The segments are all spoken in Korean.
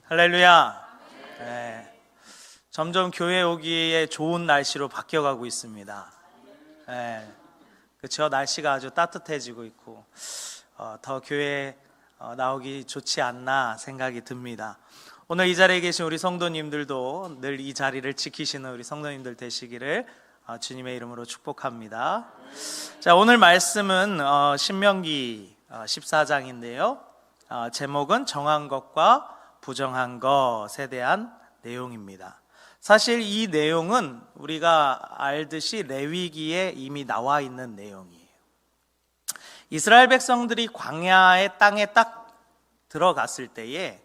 할렐루야. 네. 점점 교회 오기에 좋은 날씨로 바뀌어가고 있습니다. 네. 그렇죠. 날씨가 아주 따뜻해지고 있고 더 교회에 나오기 좋지 않나 생각이 듭니다. 오늘 이 자리에 계신 우리 성도님들도 늘 이 자리를 지키시는 우리 성도님들 되시기를 주님의 이름으로 축복합니다. 자, 오늘 말씀은 신명기 14장인데요. 제목은 정한 것과 부정한 것에 대한 내용입니다. 사실 이 내용은 우리가 알듯이 레위기에 이미 나와 있는 내용이에요. 이스라엘 백성들이 광야의 땅에 딱 들어갔을 때에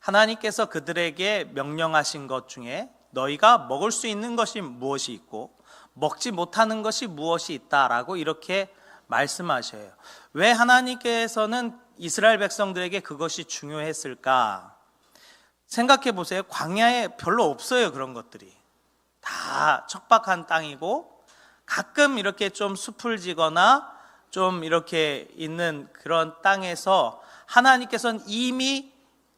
하나님께서 그들에게 명령하신 것 중에 너희가 먹을 수 있는 것이 무엇이 있고 먹지 못하는 것이 무엇이 있다라고 이렇게 말씀하셔요. 왜 하나님께서는 이스라엘 백성들에게 그것이 중요했을까? 생각해 보세요. 광야에 별로 없어요. 그런 것들이 다 척박한 땅이고 가끔 이렇게 좀 숲을 지거나 좀 이렇게 있는 그런 땅에서 하나님께서는 이미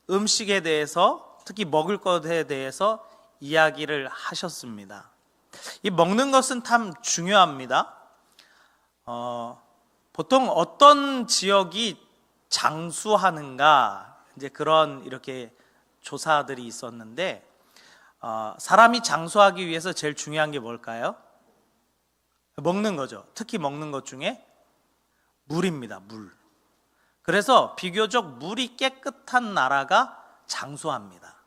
음식에 대해서, 특히 먹을 것에 대해서 이야기를 하셨습니다. 이 먹는 것은 참 중요합니다. 보통 어떤 지역이 장수하는가, 이제 그런 이렇게 조사들이 있었는데, 사람이 장수하기 위해서 제일 중요한 게 뭘까요? 먹는 거죠. 특히 먹는 것 중에 물입니다. 물. 그래서 비교적 물이 깨끗한 나라가 장수합니다.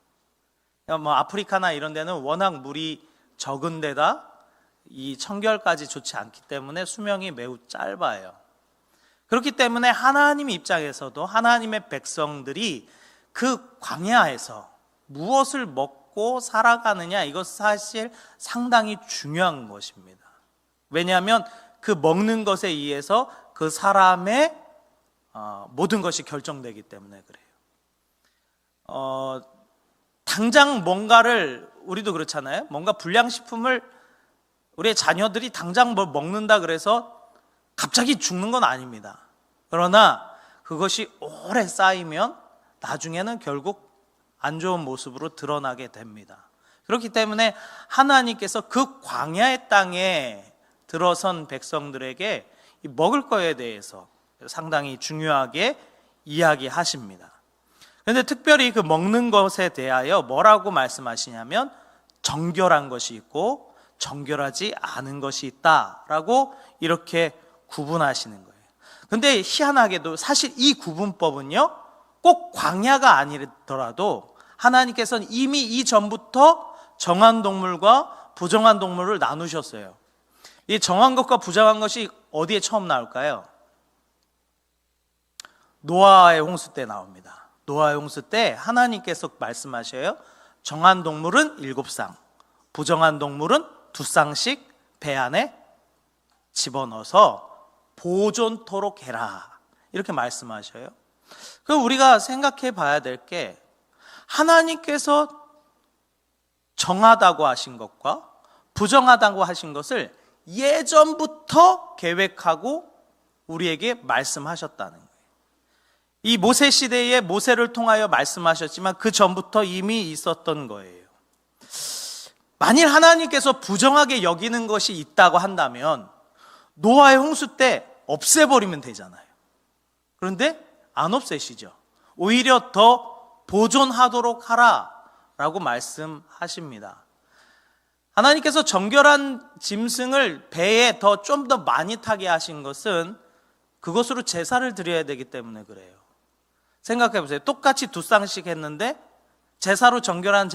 아프리카나 이런 데는 워낙 물이 적은 데다 이 청결까지 좋지 않기 때문에 수명이 매우 짧아요. 그렇기 때문에 하나님 입장에서도 하나님의 백성들이 그 광야에서 무엇을 먹고 살아가느냐, 이것 사실 상당히 중요한 것입니다. 왜냐하면 그 먹는 것에 의해서 그 사람의 모든 것이 결정되기 때문에 그래요. 당장 뭔가를, 우리도 그렇잖아요. 뭔가 불량식품을 우리의 자녀들이 당장 뭘 먹는다 그래서 갑자기 죽는 건 아닙니다. 그러나 그것이 오래 쌓이면 나중에는 결국 안 좋은 모습으로 드러나게 됩니다. 그렇기 때문에 하나님께서 그 광야의 땅에 들어선 백성들에게 먹을 거에 대해서 상당히 중요하게 이야기하십니다. 그런데 특별히 그 먹는 것에 대하여 뭐라고 말씀하시냐면 정결한 것이 있고 정결하지 않은 것이 있다라고 이렇게 구분하시는 거예요. 그런데 희한하게도 사실 이 구분법은요, 꼭 광야가 아니더라도 하나님께서는 이미 이전부터 정한 동물과 부정한 동물을 나누셨어요. 이 정한 것과 부정한 것이 어디에 처음 나올까요? 노아의 홍수 때 나옵니다. 노아의 홍수 때 하나님께서 말씀하셔요. 정한 동물은 7쌍, 부정한 동물은 2쌍씩 배 안에 집어넣어서 보존토록 해라, 이렇게 말씀하셔요. 그럼 우리가 생각해 봐야 될 게, 하나님께서 정하다고 하신 것과 부정하다고 하신 것을 예전부터 계획하고 우리에게 말씀하셨다는 거예요. 이 모세 시대에 모세를 통하여 말씀하셨지만 그 전부터 이미 있었던 거예요. 만일 하나님께서 부정하게 여기는 것이 있다고 한다면 노아의 홍수 때 없애버리면 되잖아요. 그런데 안 없애시죠. 오히려 더 보존하도록 하라라고 말씀하십니다. 하나님께서 정결한 짐승을 배에 좀 더 많이 타게 하신 것은 그것으로 제사를 드려야 되기 때문에 그래요. 생각해 보세요. 똑같이 2쌍씩 했는데 제사로 정결한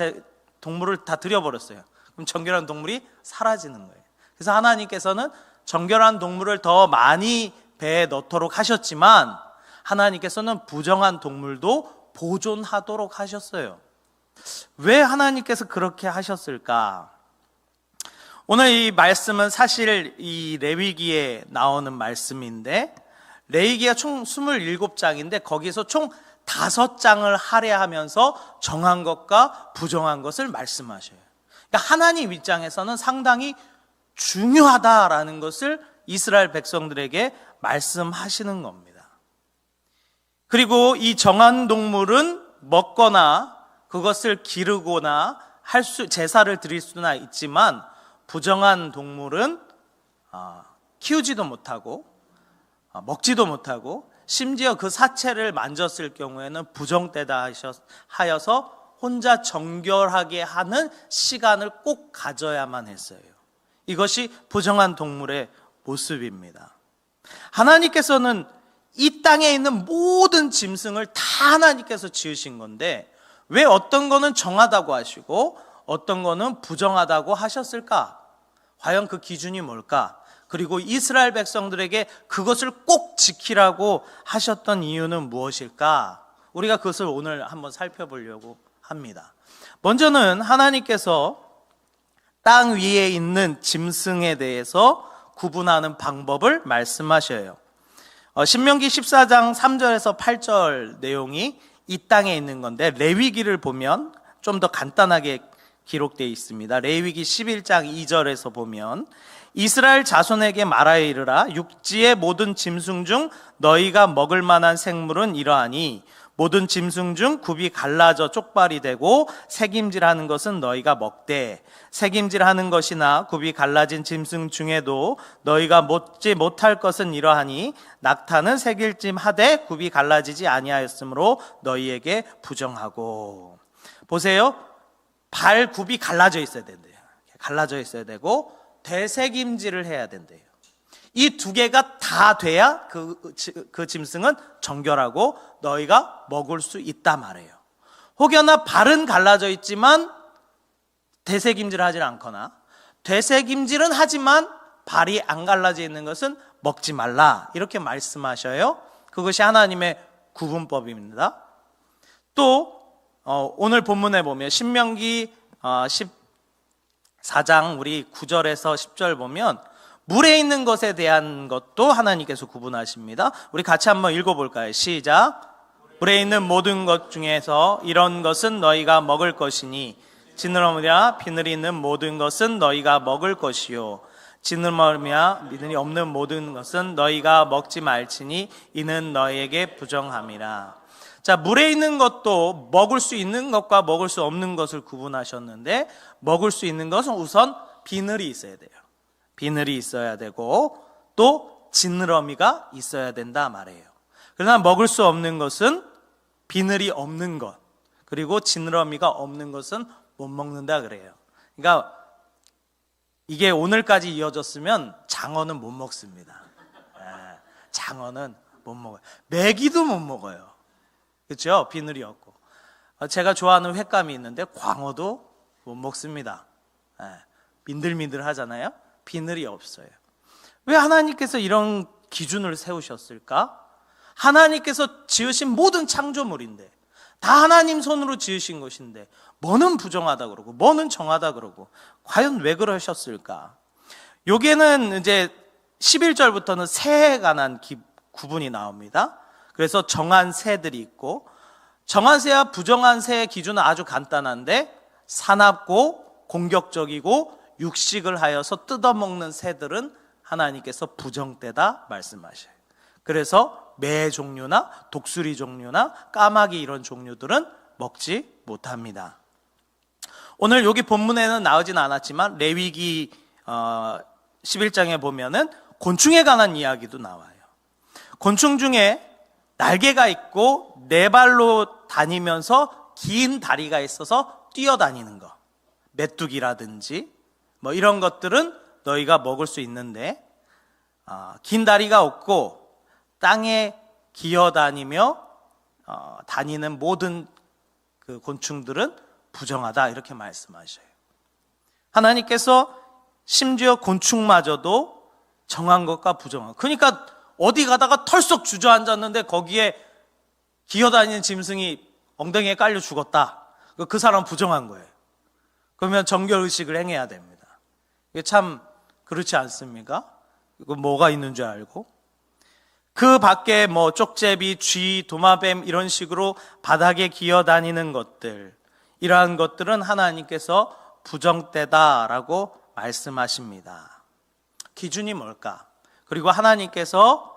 동물을 다 드려버렸어요. 그럼 정결한 동물이 사라지는 거예요. 그래서 하나님께서는 정결한 동물을 더 많이 배에 넣도록 하셨지만 하나님께서는 부정한 동물도 보존하도록 하셨어요. 왜 하나님께서 그렇게 하셨을까? 오늘 이 말씀은 사실 이 레위기에 나오는 말씀인데, 레위기가 총 27장인데 거기서 총 5장을 할애하면서 정한 것과 부정한 것을 말씀하셔요. 그러니까 하나님 입장에서는 상당히 중요하다라는 것을 이스라엘 백성들에게 말씀하시는 겁니다. 그리고 이 정한 동물은 먹거나 그것을 기르거나 제사를 드릴 수나 있지만 부정한 동물은 키우지도 못하고 먹지도 못하고 심지어 그 사체를 만졌을 경우에는 부정되다 하여서 혼자 정결하게 하는 시간을 꼭 가져야만 했어요. 이것이 부정한 동물의 모습입니다. 하나님께서는 이 땅에 있는 모든 짐승을 다 하나님께서 지으신 건데 왜 어떤 거는 정하다고 하시고 어떤 거는 부정하다고 하셨을까? 과연 그 기준이 뭘까? 그리고 이스라엘 백성들에게 그것을 꼭 지키라고 하셨던 이유는 무엇일까? 우리가 그것을 오늘 한번 살펴보려고 합니다. 먼저는 하나님께서 땅 위에 있는 짐승에 대해서 구분하는 방법을 말씀하셔요. 신명기 14장 3절에서 8절 내용이 이 땅에 있는 건데 레위기를 보면 좀 더 간단하게 기록되어 있습니다. 레위기 11장 2절에서 보면 이스라엘 자손에게 말하여 이르라 육지의 모든 짐승 중 너희가 먹을 만한 생물은 이러하니 모든 짐승 중 굽이 갈라져 쪽발이 되고 새김질하는 것은 너희가 먹되 새김질하는 것이나 굽이 갈라진 짐승 중에도 너희가 먹지 못할 것은 이러하니 낙타는 새길짐 하되 굽이 갈라지지 아니하였으므로 너희에게 부정하고. 보세요. 발 굽이 갈라져 있어야 된대요. 갈라져 있어야 되고 되새김질을 해야 된대요. 이 두 개가 다 돼야 그 짐승은 정결하고 너희가 먹을 수 있다 말이에요. 혹여나 발은 갈라져 있지만 되새김질을 하지 않거나 되새김질은 하지만 발이 안 갈라져 있는 것은 먹지 말라 이렇게 말씀하셔요. 그것이 하나님의 구분법입니다. 또 오늘 본문에 보면 신명기 14장 우리 9절에서 10절 보면 물에 있는 것에 대한 것도 하나님께서 구분하십니다. 우리 같이 한번 읽어볼까요? 시작. 물에 있는 모든 것 중에서 이런 것은 너희가 먹을 것이니 지느러미와 비늘이 있는 모든 것은 너희가 먹을 것이요 지느러미와 비늘이 없는 모든 것은 너희가 먹지 말지니 이는 너희에게 부정함이라. 자, 물에 있는 것도 먹을 수 있는 것과 먹을 수 없는 것을 구분하셨는데 먹을 수 있는 것은 우선 비늘이 있어야 돼요. 비늘이 있어야 되고 또 지느러미가 있어야 된다 말이에요. 그러나 먹을 수 없는 것은 비늘이 없는 것 그리고 지느러미가 없는 것은 못 먹는다 그래요. 그러니까 이게 오늘까지 이어졌으면 장어는 못 먹습니다. 장어는 못 먹어요. 메기도 못 먹어요. 그렇죠? 비늘이 없고. 제가 좋아하는 횟감이 있는데 광어도 못 먹습니다. 민들민들 하잖아요. 비늘이 없어요. 왜 하나님께서 이런 기준을 세우셨을까? 하나님께서 지으신 모든 창조물인데 다 하나님 손으로 지으신 것인데 뭐는 부정하다 그러고 뭐는 정하다 그러고 과연 왜 그러셨을까? 여기에는 이제 11절부터는 새에 관한 구분이 나옵니다. 그래서 정한 새들이 있고 정한 새와 부정한 새의 기준은 아주 간단한데 사납고 공격적이고 육식을 하여서 뜯어먹는 새들은 하나님께서 부정되다 말씀하셔요. 그래서 매 종류나 독수리 종류나 까마귀 이런 종류들은 먹지 못합니다. 오늘 여기 본문에는 나오진 않았지만 레위기 11장에 보면은 곤충에 관한 이야기도 나와요. 곤충 중에 날개가 있고 네 발로 다니면서 긴 다리가 있어서 뛰어다니는 거, 메뚜기라든지 뭐 이런 것들은 너희가 먹을 수 있는데 긴 다리가 없고 땅에 기어다니며 다니는 모든 그 곤충들은 부정하다 이렇게 말씀하셔요. 하나님께서 심지어 곤충마저도 정한 것과 부정한 것. 그러니까 어디 가다가 털썩 주저앉았는데 거기에 기어다니는 짐승이 엉덩이에 깔려 죽었다. 그 사람 부정한 거예요. 그러면 정결의식을 행해야 됩니다. 이게 참 그렇지 않습니까? 이거 뭐가 있는 줄 알고 그 밖에 뭐 쪽제비, 쥐, 도마뱀 이런 식으로 바닥에 기어다니는 것들 이러한 것들은 하나님께서 부정되다라고 말씀하십니다. 기준이 뭘까? 그리고 하나님께서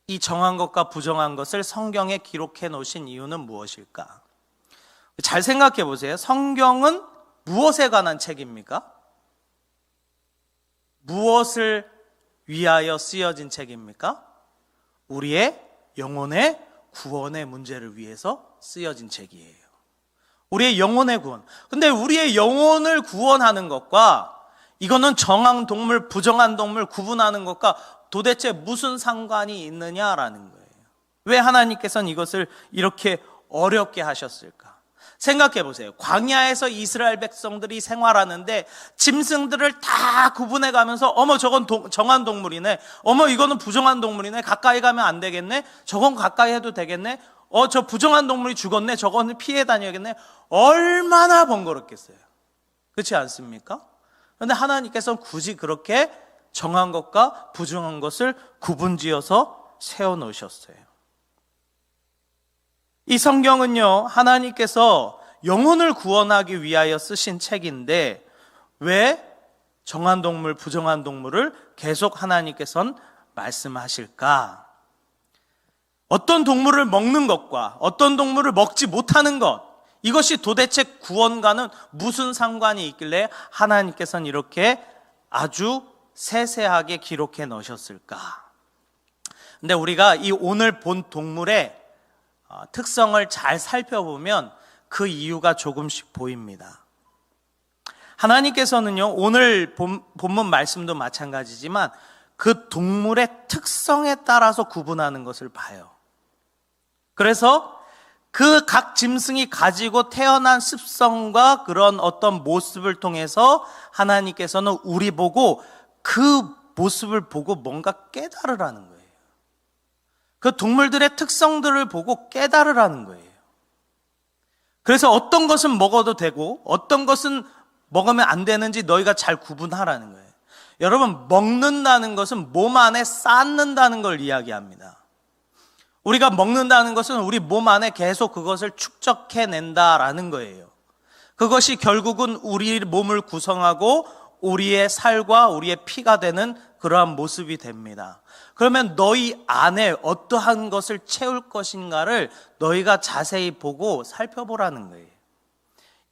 이 정한 것과 부정한 것을 성경에 기록해 놓으신 이유는 무엇일까? 잘 생각해 보세요. 성경은 무엇에 관한 책입니까? 무엇을 위하여 쓰여진 책입니까? 우리의 영혼의 구원의 문제를 위해서 쓰여진 책이에요. 우리의 영혼의 구원. 근데 우리의 영혼을 구원하는 것과 이거는 정한 동물, 부정한 동물 구분하는 것과 도대체 무슨 상관이 있느냐라는 거예요. 왜 하나님께서는 이것을 이렇게 어렵게 하셨을까? 생각해 보세요. 광야에서 이스라엘 백성들이 생활하는데 짐승들을 다 구분해 가면서 어머 저건 정한 동물이네, 어머 이거는 부정한 동물이네, 가까이 가면 안 되겠네, 저건 가까이 해도 되겠네, 저 부정한 동물이 죽었네, 저거는 피해 다녀야겠네. 얼마나 번거롭겠어요. 그렇지 않습니까? 그런데 하나님께서는 굳이 그렇게 정한 것과 부정한 것을 구분지어서 세워놓으셨어요. 이 성경은요, 하나님께서 영혼을 구원하기 위하여 쓰신 책인데 왜 정한 동물, 부정한 동물을 계속 하나님께서는 말씀하실까? 어떤 동물을 먹는 것과 어떤 동물을 먹지 못하는 것, 이것이 도대체 구원과는 무슨 상관이 있길래 하나님께서는 이렇게 아주 세세하게 기록해 놓으셨을까? 근데 우리가 이 오늘 본 동물의 특성을 잘 살펴보면 그 이유가 조금씩 보입니다. 하나님께서는요, 오늘 본문 말씀도 마찬가지지만 그 동물의 특성에 따라서 구분하는 것을 봐요. 그래서 그 각 짐승이 가지고 태어난 습성과 그런 어떤 모습을 통해서 하나님께서는 우리 보고 그 모습을 보고 뭔가 깨달으라는 거예요. 그 동물들의 특성들을 보고 깨달으라는 거예요. 그래서 어떤 것은 먹어도 되고 어떤 것은 먹으면 안 되는지 너희가 잘 구분하라는 거예요. 여러분, 먹는다는 것은 몸 안에 쌓는다는 걸 이야기합니다. 우리가 먹는다는 것은 우리 몸 안에 계속 그것을 축적해낸다라는 거예요. 그것이 결국은 우리 몸을 구성하고 우리의 살과 우리의 피가 되는 그러한 모습이 됩니다. 그러면 너희 안에 어떠한 것을 채울 것인가를 너희가 자세히 보고 살펴보라는 거예요.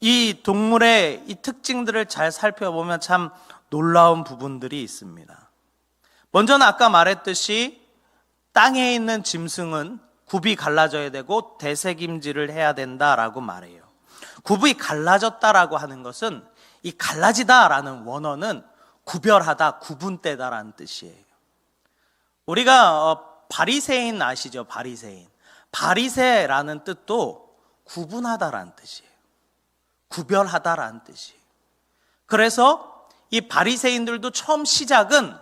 이 동물의 이 특징들을 잘 살펴보면 참 놀라운 부분들이 있습니다. 먼저는 아까 말했듯이 땅에 있는 짐승은 굽이 갈라져야 되고 되새김질을 해야 된다라고 말해요. 굽이 갈라졌다라고 하는 것은 이 갈라지다라는 원어는 구별하다, 구분되다라는 뜻이에요. 우리가 바리새인 아시죠? 바리새인. 바리새라는 뜻도 구분하다라는 뜻이에요. 구별하다라는 뜻이에요. 그래서 이 바리새인들도 처음 시작은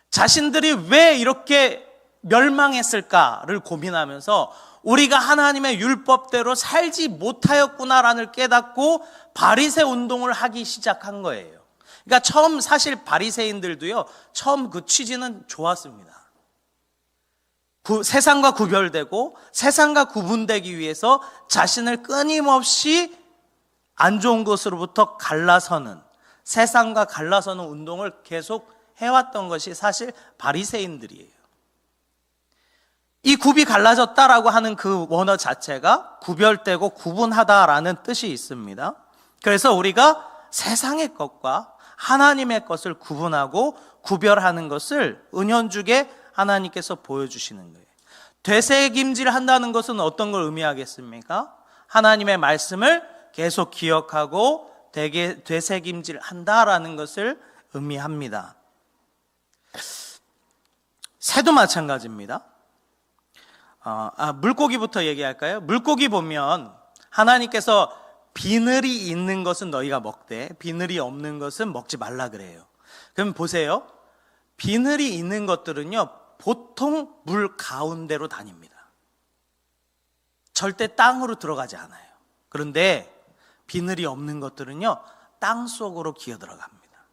자신들이 왜 이렇게 멸망했을까를 고민하면서 우리가 하나님의 율법대로 살지 못하였구나라는 깨닫고 바리새 운동을 하기 시작한 거예요. 그러니까 처음 사실 바리새인들도요, 처음 그 취지는 좋았습니다. 세상과 구별되고 세상과 구분되기 위해서 자신을 끊임없이 안 좋은 것으로부터 갈라서는, 세상과 갈라서는 운동을 계속 해왔던 것이 사실 바리새인들이에요. 이 굽이 갈라졌다라고 하는 그 원어 자체가 구별되고 구분하다라는 뜻이 있습니다. 그래서 우리가 세상의 것과 하나님의 것을 구분하고 구별하는 것을 은연중에 하나님께서 보여주시는 거예요. 되새김질 한다는 것은 어떤 걸 의미하겠습니까? 하나님의 말씀을 계속 기억하고 되새김질 한다라는 것을 의미합니다. 새도 마찬가지입니다. 물고기부터 얘기할까요? 물고기 보면 하나님께서 비늘이 있는 것은 너희가 먹되 비늘이 없는 것은 먹지 말라 그래요. 그럼 보세요. 비늘이 있는 것들은요, 보통 물 가운데로 다닙니다. 절대 땅으로 들어가지 않아요. 그런데 비늘이 없는 것들은요, 땅 속으로 기어 들어갑니다.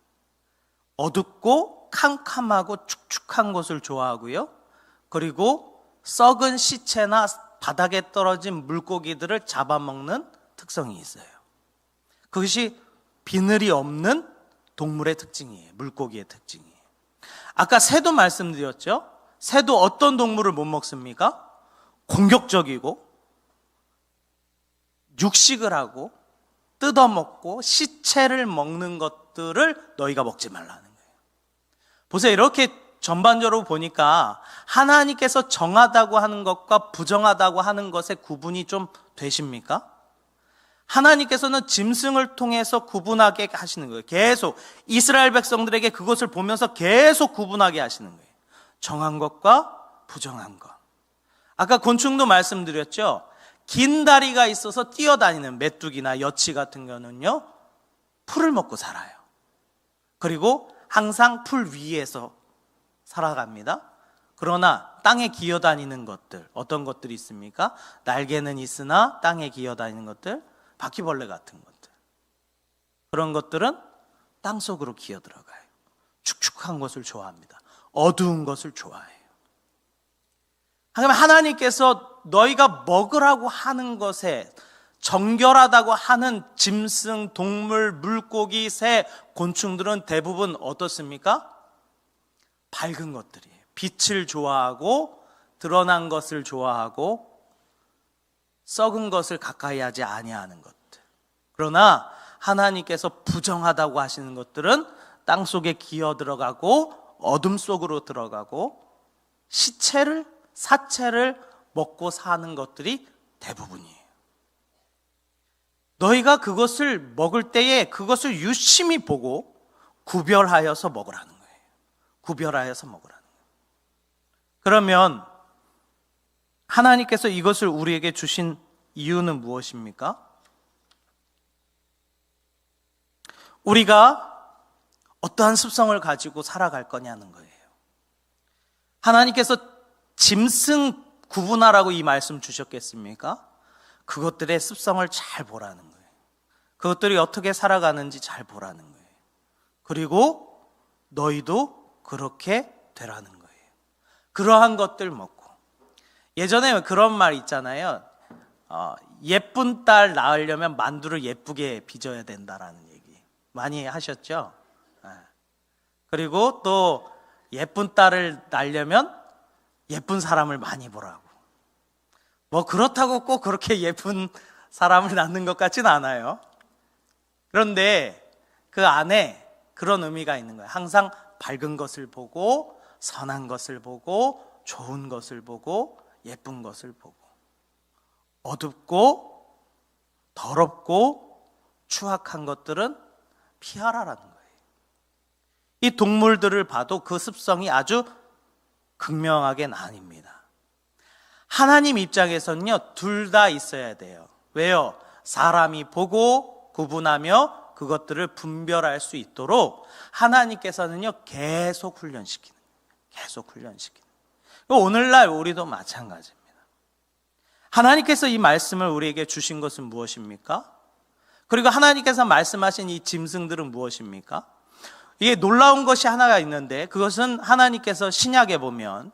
어둡고 캄캄하고 축축한 곳을 좋아하고요, 그리고 썩은 시체나 바닥에 떨어진 물고기들을 잡아먹는 특성이 있어요. 그것이 비늘이 없는 동물의 특징이에요. 물고기의 특징이에요. 아까 새도 말씀드렸죠? 새도 어떤 동물을 못 먹습니까? 공격적이고 육식을 하고 뜯어먹고 시체를 먹는 것들을 너희가 먹지 말라는 거예요. 보세요. 이렇게 전반적으로 보니까 하나님께서 정하다고 하는 것과 부정하다고 하는 것의 구분이 좀 되십니까? 하나님께서는 짐승을 통해서 구분하게 하시는 거예요. 계속 이스라엘 백성들에게 그것을 보면서 계속 구분하게 하시는 거예요. 정한 것과 부정한 것. 아까 곤충도 말씀드렸죠. 긴 다리가 있어서 뛰어다니는 메뚜기나 여치 같은 경우는요, 풀을 먹고 살아요. 그리고 항상 풀 위에서 살아갑니다. 그러나 땅에 기어다니는 것들, 어떤 것들이 있습니까? 날개는 있으나 땅에 기어다니는 것들, 바퀴벌레 같은 것들, 그런 것들은 땅속으로 기어들어가요. 축축한 것을 좋아합니다. 어두운 것을 좋아해요. 그러면 하나님께서 너희가 먹으라고 하는 것에 정결하다고 하는 짐승, 동물, 물고기, 새, 곤충들은 대부분 어떻습니까? 밝은 것들이에요. 빛을 좋아하고 드러난 것을 좋아하고 썩은 것을 가까이 하지 아니하는 것들. 그러나 하나님께서 부정하다고 하시는 것들은 땅속에 기어 들어가고 어둠 속으로 들어가고 사체를 먹고 사는 것들이 대부분이에요. 너희가 그것을 먹을 때에 그것을 유심히 보고 구별하여서 먹으라는 거예요. 구별하여서 먹으라는 거예요. 그러면 하나님께서 이것을 우리에게 주신 이유는 무엇입니까? 우리가 어떠한 습성을 가지고 살아갈 거냐는 거예요. 하나님께서 짐승 구분하라고 이 말씀 주셨겠습니까? 그것들의 습성을 잘 보라는 거예요. 그것들이 어떻게 살아가는지 잘 보라는 거예요. 그리고 너희도 그렇게 되라는 거예요. 그러한 것들 먹고. 예전에 그런 말 있잖아요. 예쁜 딸 낳으려면 만두를 예쁘게 빚어야 된다라는 얘기 많이 하셨죠? 그리고 또 예쁜 딸을 낳으려면 예쁜 사람을 많이 보라고. 뭐 그렇다고 꼭 그렇게 예쁜 사람을 낳는 것 같진 않아요. 그런데 그 안에 그런 의미가 있는 거예요. 항상 밝은 것을 보고 선한 것을 보고 좋은 것을 보고 예쁜 것을 보고 어둡고 더럽고 추악한 것들은 피하라라는 거예요. 이 동물들을 봐도 그 습성이 아주 극명하게 나뉩니다. 하나님 입장에서는요, 둘 다 있어야 돼요. 왜요? 사람이 보고 구분하며 그것들을 분별할 수 있도록 하나님께서는요, 계속 훈련시키는 거예요. 계속 훈련시키는 거예요. 오늘날 우리도 마찬가지입니다. 하나님께서 이 말씀을 우리에게 주신 것은 무엇입니까? 그리고 하나님께서 말씀하신 이 짐승들은 무엇입니까? 이게 놀라운 것이 하나가 있는데 그것은 하나님께서 신약에 보면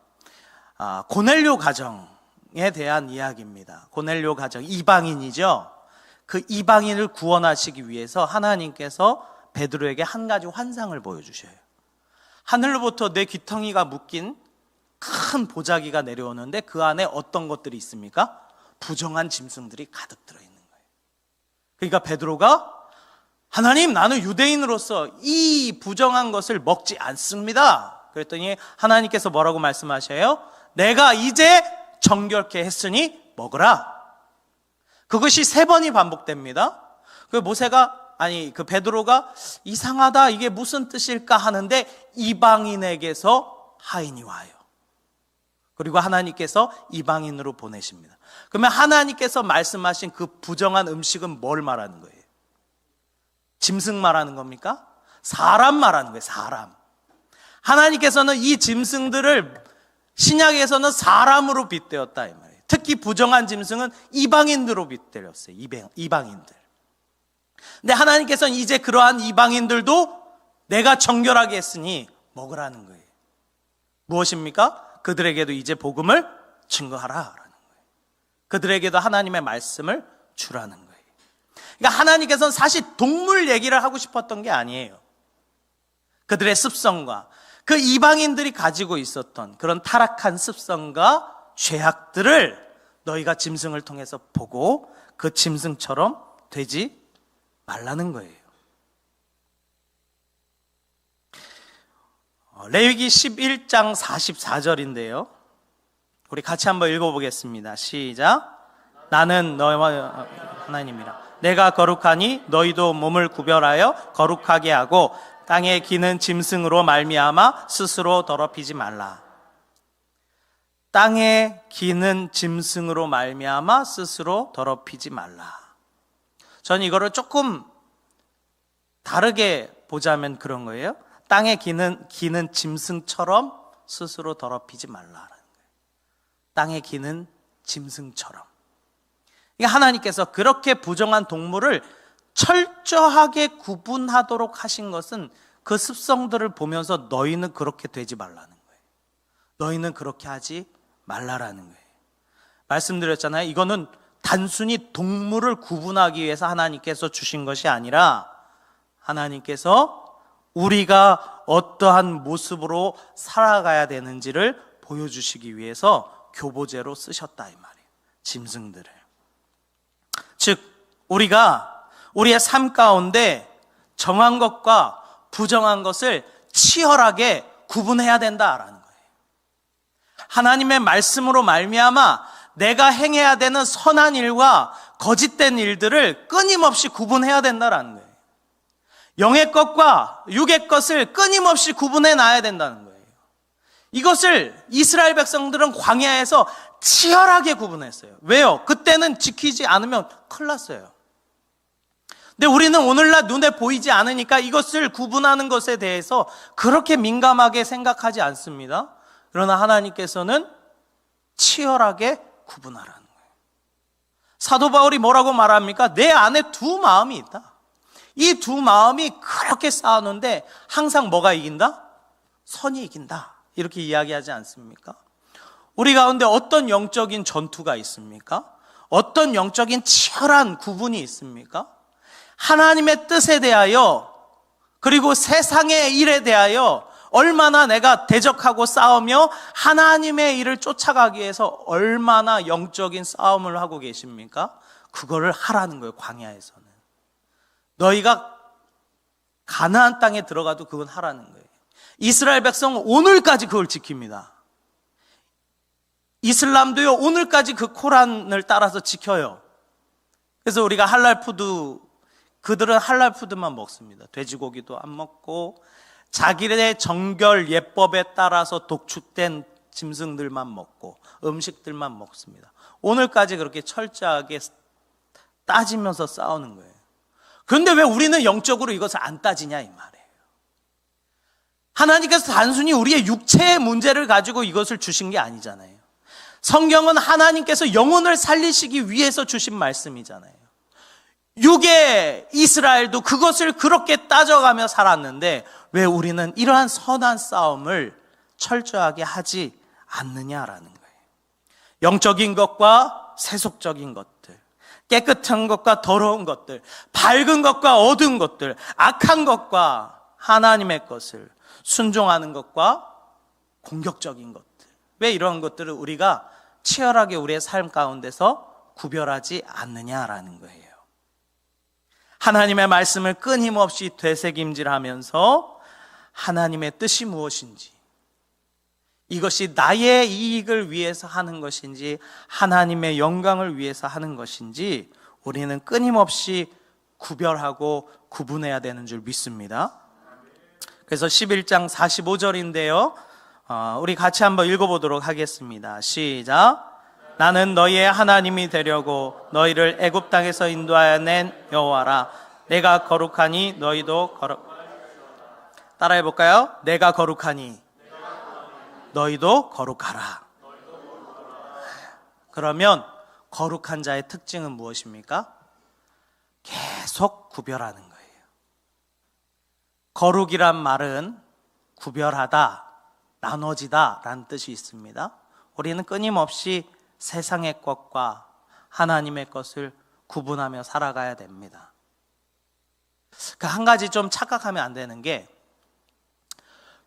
고넬료 가정에 대한 이야기입니다. 고넬료 가정, 이방인이죠. 그 이방인을 구원하시기 위해서 하나님께서 베드로에게 한 가지 환상을 보여주셔요. 하늘로부터 내 귀퉁이가 묶인 큰 보자기가 내려오는데 그 안에 어떤 것들이 있습니까? 부정한 짐승들이 가득 들어있는 거예요. 그러니까 베드로가 하나님, 나는 유대인으로서 이 부정한 것을 먹지 않습니다. 그랬더니 하나님께서 뭐라고 말씀하셔요? 내가 이제 정결케 했으니 먹으라. 그것이 3번이 반복됩니다. 그 베드로가 이상하다, 이게 무슨 뜻일까 하는데 이방인에게서 하인이 와요. 그리고 하나님께서 이방인으로 보내십니다. 그러면 하나님께서 말씀하신 그 부정한 음식은 뭘 말하는 거예요? 짐승 말하는 겁니까? 사람 말하는 거예요. 사람. 하나님께서는 이 짐승들을 신약에서는 사람으로 빗대었다 이 말이에요. 특히 부정한 짐승은 이방인들로 빗대었어요. 이방인들. 근데 하나님께서는 이제 그러한 이방인들도 내가 정결하게 했으니 먹으라는 거예요. 무엇입니까? 그들에게도 이제 복음을 증거하라라는 거예요. 그들에게도 하나님의 말씀을 주라는 거예요. 그러니까 하나님께서는 사실 동물 얘기를 하고 싶었던 게 아니에요. 그들의 습성과 그 이방인들이 가지고 있었던 그런 타락한 습성과 죄악들을 너희가 짐승을 통해서 보고 그 짐승처럼 되지 말라는 거예요. 레위기 11장 44절인데요. 우리 같이 한번 읽어보겠습니다. 시작. 나는 너와 하나님이라. 내가 거룩하니 너희도 몸을 구별하여 거룩하게 하고 땅에 기는 짐승으로 말미암아 스스로 더럽히지 말라. 땅에 기는 짐승으로 말미암아 스스로 더럽히지 말라. 저는 이거를 조금 다르게 보자면 그런 거예요. 땅에 기는 짐승처럼 스스로 더럽히지 말라라는 거예요. 땅에 기는 짐승처럼. 하나님께서 그렇게 부정한 동물을 철저하게 구분하도록 하신 것은 그 습성들을 보면서 너희는 그렇게 되지 말라는 거예요. 너희는 그렇게 하지 말라라는 거예요. 말씀드렸잖아요. 이거는 단순히 동물을 구분하기 위해서 하나님께서 주신 것이 아니라 하나님께서 우리가 어떠한 모습으로 살아가야 되는지를 보여주시기 위해서 교보제로 쓰셨다 이 말이에요. 짐승들을. 즉 우리가 우리의 삶 가운데 정한 것과 부정한 것을 치열하게 구분해야 된다라는 거예요. 하나님의 말씀으로 말미암아 내가 행해야 되는 선한 일과 거짓된 일들을 끊임없이 구분해야 된다라는 거예요. 영의 것과 육의 것을 끊임없이 구분해 놔야 된다는 거예요. 이것을 이스라엘 백성들은 광야에서 치열하게 구분했어요. 왜요? 그때는 지키지 않으면 큰일 났어요. 근데 우리는 오늘날 눈에 보이지 않으니까 이것을 구분하는 것에 대해서 그렇게 민감하게 생각하지 않습니다. 그러나 하나님께서는 치열하게 구분하라는 거예요. 사도 바울이 뭐라고 말합니까? 내 안에 두 마음이 있다. 이 두 마음이 그렇게 싸우는데 항상 뭐가 이긴다? 선이 이긴다. 이렇게 이야기하지 않습니까? 우리 가운데 어떤 영적인 전투가 있습니까? 어떤 영적인 치열한 구분이 있습니까? 하나님의 뜻에 대하여 그리고 세상의 일에 대하여 얼마나 내가 대적하고 싸우며 하나님의 일을 쫓아가기 위해서 얼마나 영적인 싸움을 하고 계십니까? 그거를 하라는 거예요. 광야에서는. 너희가 가나안 땅에 들어가도 그건 하라는 거예요. 이스라엘 백성은 오늘까지 그걸 지킵니다. 이슬람도요 오늘까지 그 코란을 따라서 지켜요. 그래서 우리가 할랄 푸드, 그들은 할랄 푸드만 먹습니다. 돼지고기도 안 먹고 자기네 정결 예법에 따라서 독축된 짐승들만 먹고 음식들만 먹습니다. 오늘까지 그렇게 철저하게 따지면서 싸우는 거예요. 그런데 왜 우리는 영적으로 이것을 안 따지냐 이 말이에요. 하나님께서 단순히 우리의 육체의 문제를 가지고 이것을 주신 게 아니잖아요. 성경은 하나님께서 영혼을 살리시기 위해서 주신 말씀이잖아요. 육의 이스라엘도 그것을 그렇게 따져가며 살았는데 왜 우리는 이러한 선한 싸움을 철저하게 하지 않느냐라는 거예요. 영적인 것과 세속적인 것들, 깨끗한 것과 더러운 것들, 밝은 것과 어두운 것들, 악한 것과 하나님의 것을 순종하는 것과 공격적인 것들, 왜 이런 것들을 우리가 치열하게 우리의 삶 가운데서 구별하지 않느냐라는 거예요. 하나님의 말씀을 끊임없이 되새김질하면서 하나님의 뜻이 무엇인지, 이것이 나의 이익을 위해서 하는 것인지 하나님의 영광을 위해서 하는 것인지 우리는 끊임없이 구별하고 구분해야 되는 줄 믿습니다. 그래서 11장 45절인데요 우리 같이 한번 읽어보도록 하겠습니다. 시작. 나는 너희의 하나님이 되려고 너희를 애굽 땅에서 인도하여 낸 여호와라. 내가 거룩하니 너희도 따라해 볼까요? 내가 거룩하니 너희도 거룩하라. 그러면 거룩한 자의 특징은 무엇입니까? 계속 구별하는 거예요. 거룩이란 말은 구별하다, 나눠지다 라는 뜻이 있습니다. 우리는 끊임없이 세상의 것과 하나님의 것을 구분하며 살아가야 됩니다. 그 한 가지 좀 착각하면 안 되는 게,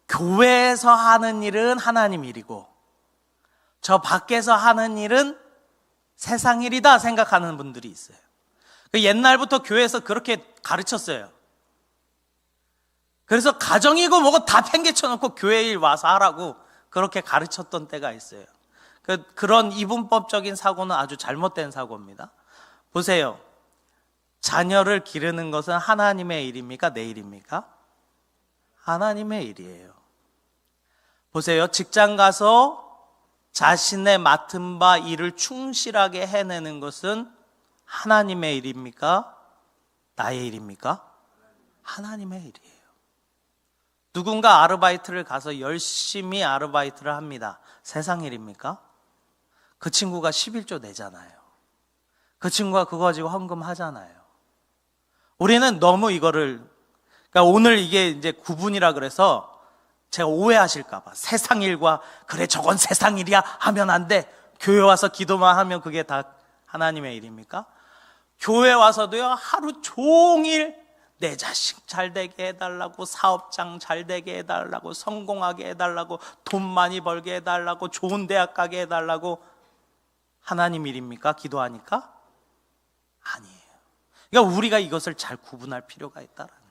교회에서 하는 일은 하나님 일이고 저 밖에서 하는 일은 세상 일이다 생각하는 분들이 있어요. 옛날부터 교회에서 그렇게 가르쳤어요. 그래서 가정이고 뭐고 다 팽개쳐놓고 교회 일 와서 하라고 그렇게 가르쳤던 때가 있어요. 그런 이분법적인 사고는 아주 잘못된 사고입니다. 보세요. 자녀를 기르는 것은 하나님의 일입니까? 내 일입니까? 하나님의 일이에요. 보세요. 직장 가서 자신의 맡은 바 일을 충실하게 해내는 것은 하나님의 일입니까? 나의 일입니까? 하나님의 일이에요. 누군가 아르바이트를 가서 열심히 아르바이트를 합니다. 세상 일입니까? 그 친구가 11조 내잖아요. 그 친구가 그거 가지고 헌금하잖아요. 우리는 너무 이거를, 그러니까 오늘 이게 이제 구분이라 그래서 제가 오해하실까봐 세상 일과 그래 저건 세상 일이야 하면 안 돼. 교회 와서 기도만 하면 그게 다 하나님의 일입니까? 교회 와서도요 하루 종일 내 자식 잘 되게 해달라고, 사업장 잘 되게 해달라고, 성공하게 해달라고, 돈 많이 벌게 해달라고, 좋은 대학 가게 해달라고 하나님 일입니까? 기도하니까? 아니에요. 그러니까 우리가 이것을 잘 구분할 필요가 있다라는 거예요.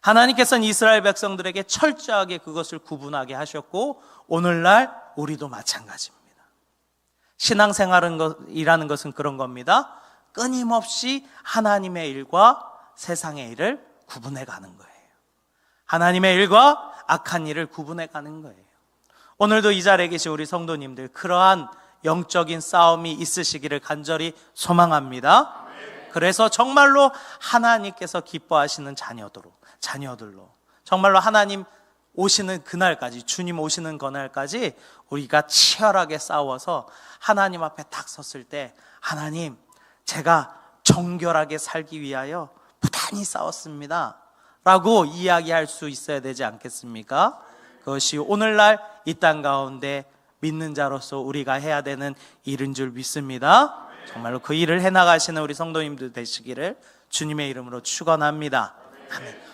하나님께서는 이스라엘 백성들에게 철저하게 그것을 구분하게 하셨고 오늘날 우리도 마찬가지입니다. 신앙생활이라는 것은 그런 겁니다. 끊임없이 하나님의 일과 세상의 일을 구분해 가는 거예요. 하나님의 일과 악한 일을 구분해 가는 거예요. 오늘도 이 자리에 계신 우리 성도님들 그러한 영적인 싸움이 있으시기를 간절히 소망합니다. 그래서 정말로 하나님께서 기뻐하시는 자녀들로 정말로 하나님 오시는 그날까지, 주님 오시는 그날까지 우리가 치열하게 싸워서 하나님 앞에 딱 섰을 때 하나님, 제가 정결하게 살기 위하여 부단히 싸웠습니다 라고 이야기할 수 있어야 되지 않겠습니까? 그것이 오늘날 이 땅 가운데 믿는 자로서 우리가 해야 되는 일인 줄 믿습니다. 정말로 그 일을 해나가시는 우리 성도님들 되시기를 주님의 이름으로 축원합니다. 아멘.